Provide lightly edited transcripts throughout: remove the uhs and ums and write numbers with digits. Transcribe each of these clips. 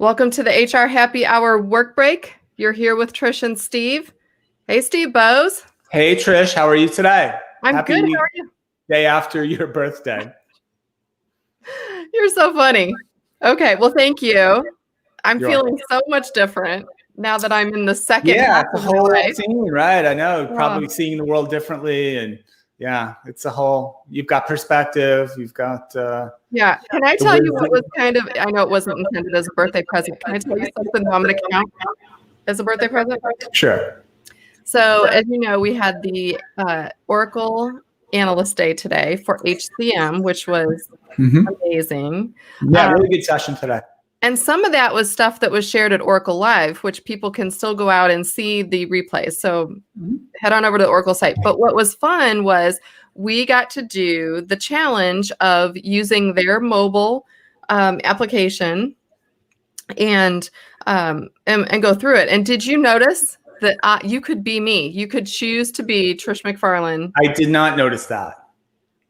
Welcome to the HR Happy Hour work break. You're here with Trish and Steve. Hey, Steve Bose. Hey, Trish. How are you today? I'm good. How are you? Day after your birthday. You're so funny. Okay. Well, thank you. I'm You're feeling so much different now that I'm in the second Yeah, half it's a of my whole life. scene, right? I know. Yeah. Probably seeing the world differently. And yeah, it's a whole, you've got perspective. You've got. Yeah. Can I tell you what was kind of, I know it wasn't intended as a birthday present. Can I tell you something I'm going to count as a birthday present? Sure. So, as you know, we had the Oracle Analyst Day today for HCM, which was amazing. Yeah, really good session today. And some of that was stuff that was shared at Oracle Live, which people can still go out and see the replays. So head on over to the Oracle site. But what was fun was we got to do the challenge of using their mobile application and go through it. And did you notice that you could be me? You could choose to be Trish McFarlane. I did not notice that.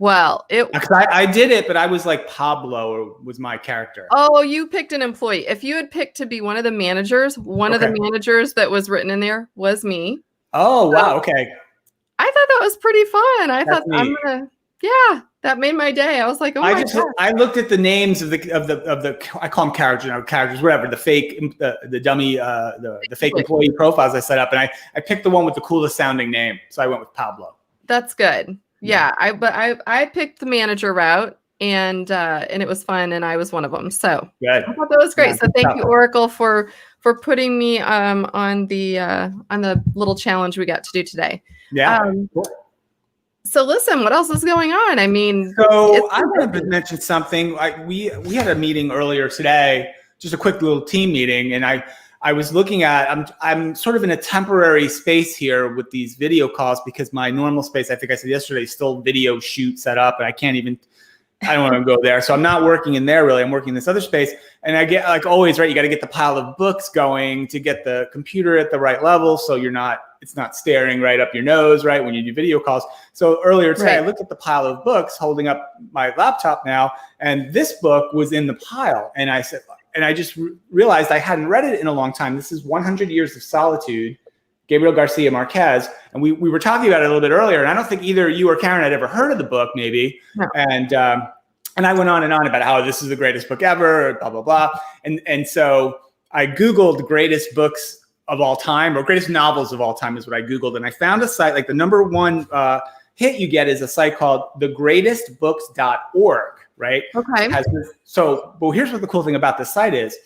Well, I did it, but I was like Pablo, or was my character. Oh, you picked an employee. If you had picked to be one of the managers, of the managers that was written in there was me. Oh, wow. Okay. I thought that was pretty fun. I thought that made my day. I was like, oh my God. I looked at the names of the I call them characters, whatever, the fake, the dummy, the fake employee profiles I set up, and I picked the one with the coolest sounding name, so I went with Pablo. That's good. Yeah, I picked the manager route, and it was fun, and I was one of them. So good. I thought that was great. So thank you, Oracle, for putting me on the little challenge we got to do today. Yeah. So listen, what else is going on? I mean, so I want to mention something. We had a meeting earlier today, just a quick little team meeting, and I was looking at, I'm sort of in a temporary space here with these video calls because my normal space, I think I said yesterday, is still video shoot set up, and I don't want to go there. So I'm not working in there really. I'm working in this other space. And I get, like always, right, you got to get the pile of books going to get the computer at the right level so it's not staring right up your nose, right, when you do video calls. So earlier today, I looked at the pile of books holding up my laptop now, and this book was in the pile. And I said, and I just realized I hadn't read it in a long time. This is 100 Years of Solitude, Gabriel Garcia Marquez. And we were talking about it a little bit earlier. And I don't think either you or Karen had ever heard of the book, maybe. No. And I went on and on about how this is the greatest book ever, blah, blah, blah. And so I Googled greatest books of all time, or greatest novels of all time is what I Googled. And I found a site, like the number one hit you get is a site called thegreatestbooks.org. Right. Okay. But here's what the cool thing about this site is.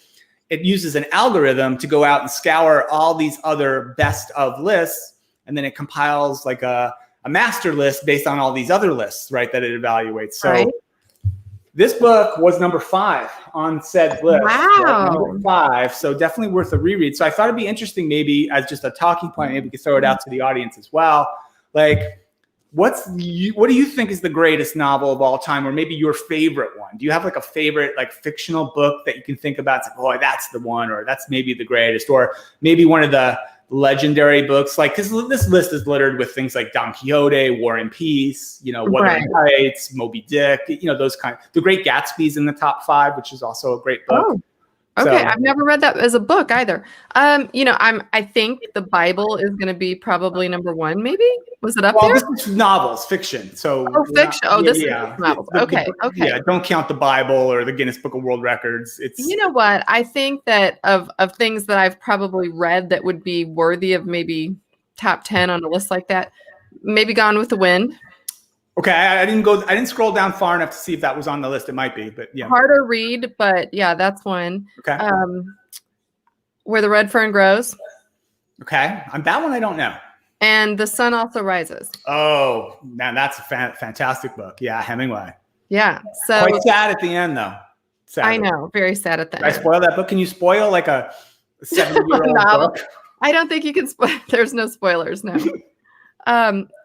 It uses an algorithm to go out and scour all these other best of lists, and then it compiles like a master list based on all these other lists, right, that it evaluates. So this book was number 5 on said list. Wow. Number 5. So definitely worth a reread. So I thought it'd be interesting, maybe as just a talking point, maybe we could throw it out to the audience as well. Like, what do you think is the greatest novel of all time, or maybe your favorite one? Do you have like a favorite like fictional book that you can think about? It's like, boy, that's the one, or that's maybe the greatest, or maybe one of the legendary books. Like, because this list is littered with things like Don Quixote, War and Peace, Wuthering Heights, Moby Dick, those kind. The Great Gatsby's in the top 5, which is also a great book. Oh. Okay, I've never read that as a book either. I think the Bible is going to be probably number 1. Maybe was it up there? This is novels, fiction. So fiction. This is novels. Okay. Yeah, don't count the Bible or the Guinness Book of World Records. It's. You know what? I think that of things that I've probably read that would be worthy of maybe top 10 on a list like that, maybe Gone with the Wind. Okay, I didn't scroll down far enough to see if that was on the list. It might be, but yeah. Harder read, but yeah, that's one. Okay. Where the Red Fern Grows. Okay, that one I don't know. And The Sun Also Rises. Oh, man, that's a fantastic book. Yeah, Hemingway. Yeah. So quite sad at the end, though. Sadly. I know, very sad at the end. Did I spoil that book? Can you spoil like a 70-year-old book? I don't think you can spoil. There's no spoilers, no.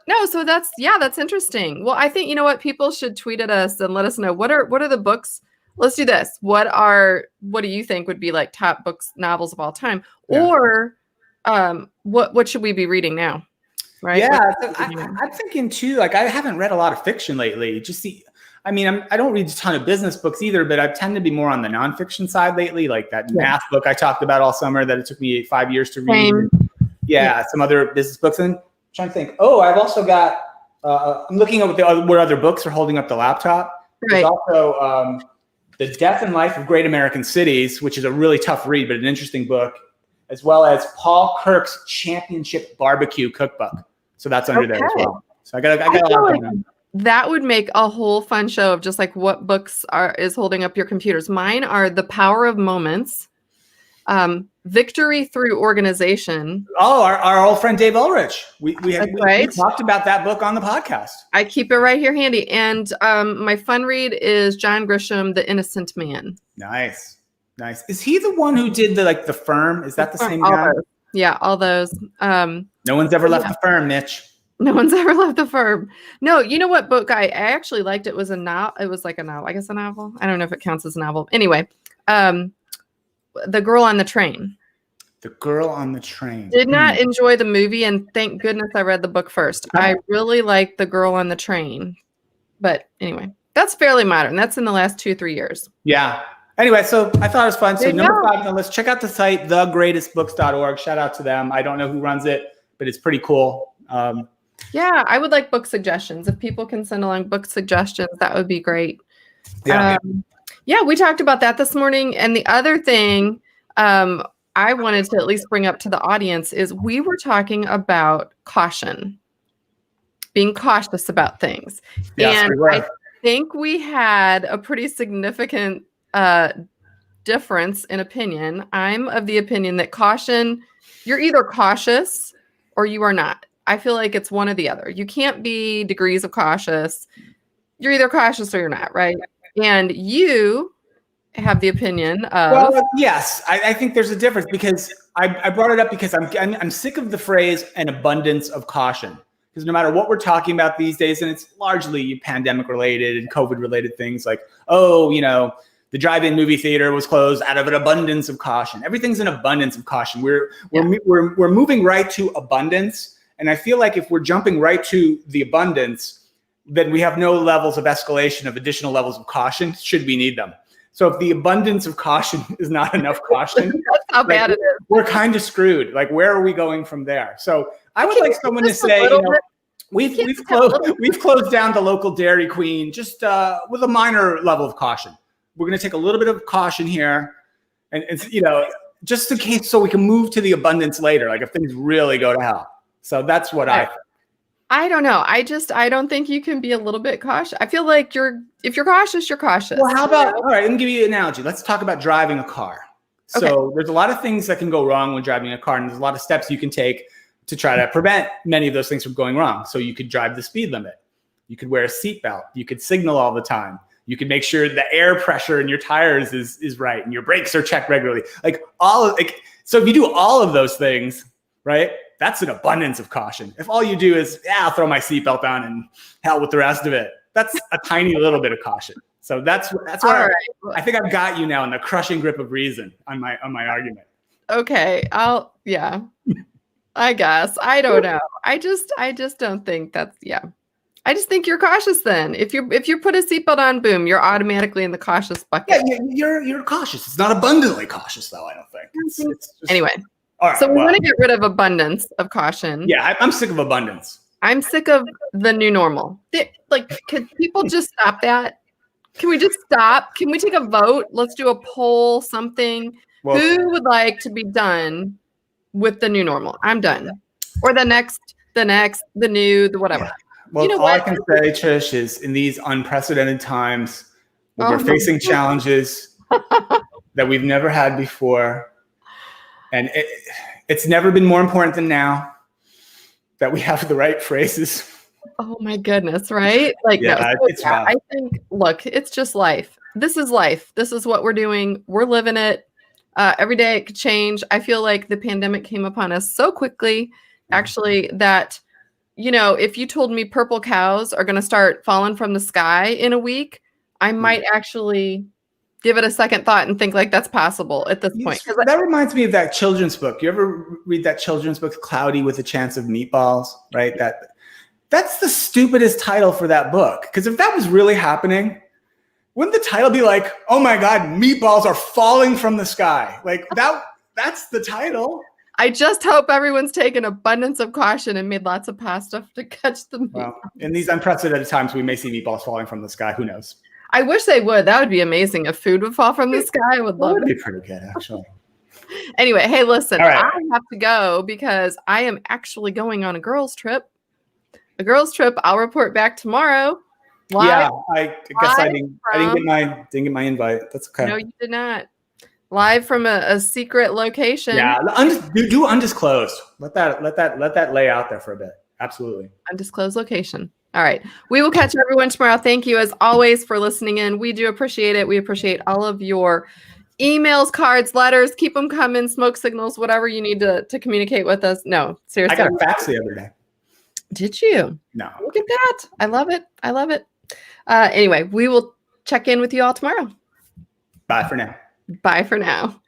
No, so that's interesting. Well, I think, you know what, people should tweet at us and let us know what are the books. Let's do this. What do you think would be like top books, novels of all time? Yeah. Or what should we be reading now? Right? Yeah, I'm thinking too, like I haven't read a lot of fiction lately. I mean, I don't read a ton of business books either, but I tend to be more on the nonfiction side lately, like that math book I talked about all summer that it took me 5 years to read. Yeah, some other business books. And I'm trying to think, I've also got, I'm looking at where other books are holding up the laptop. There's also The Death and Life of Great American Cities, which is a really tough read, but an interesting book, as well as Paul Kirk's Championship Barbecue Cookbook. So that's under there as well. So I got a lot going on. That would make a whole fun show of just like what books is holding up your computers. Mine are The Power of Moments, Victory Through Organization. Oh, our old friend Dave Ulrich. We talked about that book on the podcast. I keep it right here handy. And my fun read is John Grisham, The Innocent Man. Nice. Is he the one who did the Firm? Is that the same guy? Yeah, all those. No one's ever left the Firm, Mitch. No one's ever left the Firm. No, you know what book I actually liked? It was a novel. It was like a novel. I guess a novel. I don't know if it counts as a novel. Anyway, The Girl on the Train. The Girl on the Train. Did not enjoy the movie, and thank goodness I read the book first. I really liked The Girl on the Train. But anyway, that's fairly modern. That's in the last 2-3 years. Yeah. Anyway, so I thought it was fun. So number 5 on the list, check out the site, thegreatestbooks.org. Shout out to them. I don't know who runs it, but it's pretty cool. Yeah, I would like book suggestions. If people can send along book suggestions, that would be great. Yeah, we talked about that this morning. And the other thing I wanted to at least bring up to the audience is we were talking about caution, being cautious about things. Yes, and we were. I think we had a pretty significant difference in opinion. I'm of the opinion that caution, you're either cautious or you are not. I feel like it's one or the other. You can't be degrees of cautious. You're either cautious or you're not, right? And you have the opinion of... Well, yes, I think there's a difference because I brought it up because I'm sick of the phrase an abundance of caution. Because no matter what we're talking about these days, and it's largely pandemic related and COVID related things like, the drive-in movie theater was closed out of an abundance of caution. Everything's an abundance of caution. We're moving right to abundance. And I feel like if we're jumping right to the abundance, then we have no levels of escalation of additional levels of caution should we need them. So if the abundance of caution is not enough caution, that's how bad it is. We're kind of screwed. Like, where are we going from there? So I would like someone to say, we've closed down the local Dairy Queen just with a minor level of caution. We're going to take a little bit of caution here, and just in case, so we can move to the abundance later. Like if things really go to hell. So that's what I think. I don't know. I don't think you can be a little bit cautious. I feel like if you're cautious, you're cautious. Well, how about, all right, let me give you an analogy. Let's talk about driving a car. So there's a lot of things that can go wrong when driving a car, and there's a lot of steps you can take to try to prevent many of those things from going wrong. So you could drive the speed limit. You could wear a seatbelt. You could signal all the time. You could make sure the air pressure in your tires is right and your brakes are checked regularly. So if you do all of those things, right, that's an abundance of caution. If all you do is, I'll throw my seatbelt on and hell with the rest of it, that's a tiny little bit of caution. So that's what I think I've got you now in the crushing grip of reason on my argument. Okay, I guess. I don't know. I just don't think that's, I just think you're cautious then. If you put a seatbelt on, boom, you're automatically in the cautious bucket. Yeah, you're cautious. It's not abundantly cautious though, I don't think. It's just, anyway. All right, so we want to get rid of abundance of caution. Yeah, I'm sick of abundance. I'm sick of the new normal. Could people just stop that? Can we just stop? Can we take a vote? Let's do a poll, something. Well, who would like to be done with the new normal? I'm done. Or the new, the whatever. Yeah. Well, all I can say, Trish, is in these unprecedented times, we're facing challenges that we've never had before. And it's never been more important than now that we have the right phrases. Oh my goodness, right? I think, look, it's just life. This is life. This is what we're doing. We're living it. Every day it could change. I feel like the pandemic came upon us so quickly, actually, that, if you told me purple cows are going to start falling from the sky in a week, I might actually give it a second thought and think like that's possible at this point. That reminds me of that children's book. You ever read that children's book, Cloudy with a Chance of Meatballs, right? That's the stupidest title for that book. Because if that was really happening, wouldn't the title be like, oh my God, meatballs are falling from the sky? Like that's the title. I just hope everyone's taken abundance of caution and made lots of pasta to catch the meat. Well, in these unprecedented times, we may see meatballs falling from the sky. Who knows? I wish they would. That would be amazing. If food would fall from the sky, I would love That would it. be pretty good, actually. Anyway, hey, listen, All right. I have to go because I am actually going on a girls' trip. A girls' trip. I'll report back tomorrow. Live. Yeah, I guess I didn't get my invite. That's okay. No, you did not. Live from a secret location. Yeah, do undisclosed. Let that lay out there for a bit. Absolutely. Undisclosed location. All right. We will catch everyone tomorrow. Thank you as always for listening in. We do appreciate it. We appreciate all of your emails, cards, letters. Keep them coming. Smoke signals, whatever you need to communicate with us. No, seriously. I got a fax the other day. Did you? No. Look at that. I love it. I love it. Anyway, we will check in with you all tomorrow. Bye for now. Bye for now.